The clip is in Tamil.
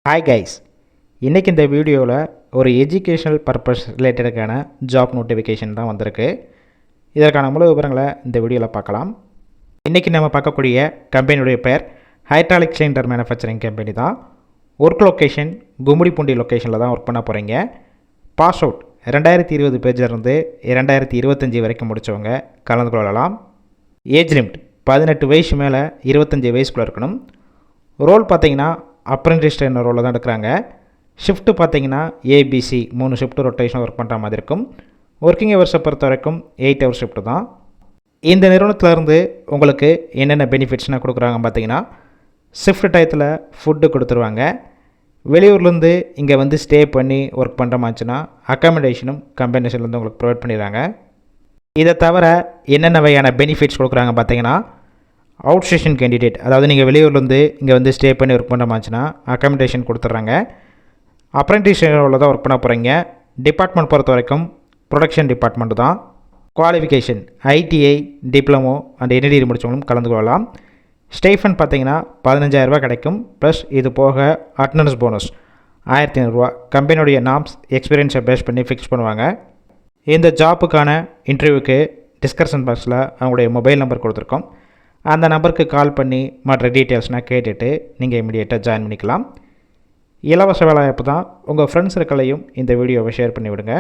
ஹாய் கைஸ், இன்றைக்கி இந்த வீடியோவில் ஒரு எஜுகேஷனல் பர்பஸ் ரிலேட்டடுக்கான ஜாப் நோட்டிஃபிகேஷன் தான் வந்திருக்கு. இதற்கான முழு விவரங்களை இந்த வீடியோவில் பார்க்கலாம். இன்றைக்கி நம்ம பார்க்கக்கூடிய கம்பெனியுடைய பேர் ஹைட்ராலிக் சிலிண்டர் மேனுஃபேக்சரிங் கம்பெனி தான். ஒர்க் லொக்கேஷன் கும்மிடிப்பூண்டி லொக்கேஷனில் தான் ஒர்க் பண்ண போகிறீங்க. பாஸ் அவுட் 2020 பேஜிலிருந்து 2025 வரைக்கும் முடித்தவங்க கலந்து கொள்ளலாம். ஏஜ் லிமிட் 18 வயசு மேலே 25 வயசுக்குள்ளே இருக்கணும். ரோல் பார்த்தீங்கன்னா அப்ரெண்டிஸ் ட்ரெயினர் ரோலில் தான் எடுக்கிறாங்க. ஷிஃப்ட்டு பார்த்தீங்கன்னா ஏபிசி 3 ஷிஃப்ட்டு ரொட்டேஷன் ஒர்க் பண்ணுற மாதிரி இருக்கும். ஒர்க்கிங் ஹவர்ஸை பொறுத்த வரைக்கும் 8 ஹவர் ஷிஃப்ட்டு தான். இந்த நிறுவனத்திலேருந்து உங்களுக்கு என்னென்ன பெனிஃபிட்ஸ்னால் கொடுக்குறாங்க பார்த்தீங்கன்னா, ஷிஃப்ட் டயத்தில் ஃபுட்டு கொடுத்துருவாங்க. வெளியூர்லேருந்து இங்கே வந்து ஸ்டே பண்ணி ஒர்க் பண்ணுற மாதிரிச்சுன்னா அக்காமடேஷனும் கம்பெனிஷன்லேருந்து உங்களுக்கு ப்ரொவைட் பண்ணிடுறாங்க. இதை தவிர என்னென்ன வகையான பெனிஃபிட்ஸ் கொடுக்குறாங்க பார்த்தீங்கன்னா, அவுட் ஸ்டேஷன் கேண்டிடேட், அதாவது நீங்கள் வெளியூர்லேருந்து இங்கே வந்து ஸ்டே பண்ணி ஒர்க் பண்ணுற மாதிரிச்சுன்னா அக்காமடேஷன் கொடுத்துட்றாங்க. அப்ரெண்டிஸ் ரோலில் தான் ஒர்க் பண்ண போகிறீங்க. டிபார்ட்மெண்ட் பொறுத்த வரைக்கும் ப்ரொடக்ஷன் டிபார்ட்மெண்ட் தான். Qualification ITI, diploma and NET முடித்தவங்களும் கலந்து கொள்ளலாம். ஸ்டைஃபன் பார்த்தீங்கன்னா 15,000 கிடைக்கும். ப்ளஸ் இது போக அட்டண்டன்ஸ் போனஸ் 1,500 கம்பெனியுடைய நாம்ஸ் எக்ஸ்பீரியன்ஸை பேஸ் பண்ணி ஃபிக்ஸ் பண்ணுவாங்க. இந்த ஜாப்புக்கான இன்டர்வியூக்கு டிஸ்கஷன் பாக்ஸில் அவங்களுடைய மொபைல் நம்பர் கொடுத்துருக்கோம். அந்த நம்பருக்கு கால் பண்ணி மற்ற டீட்டெயில்ஸ்னால் கேட்டுட்டு நீங்கள் இமீடியட்டாக ஜாயின் பண்ணிக்கலாம். இலவச வேலைவாய்ப்பு தான். உங்கள் ஃப்ரெண்ட்ஸ் சர்க்கிளையும் இந்த வீடியோவை ஷேர் பண்ணிவிடுங்க.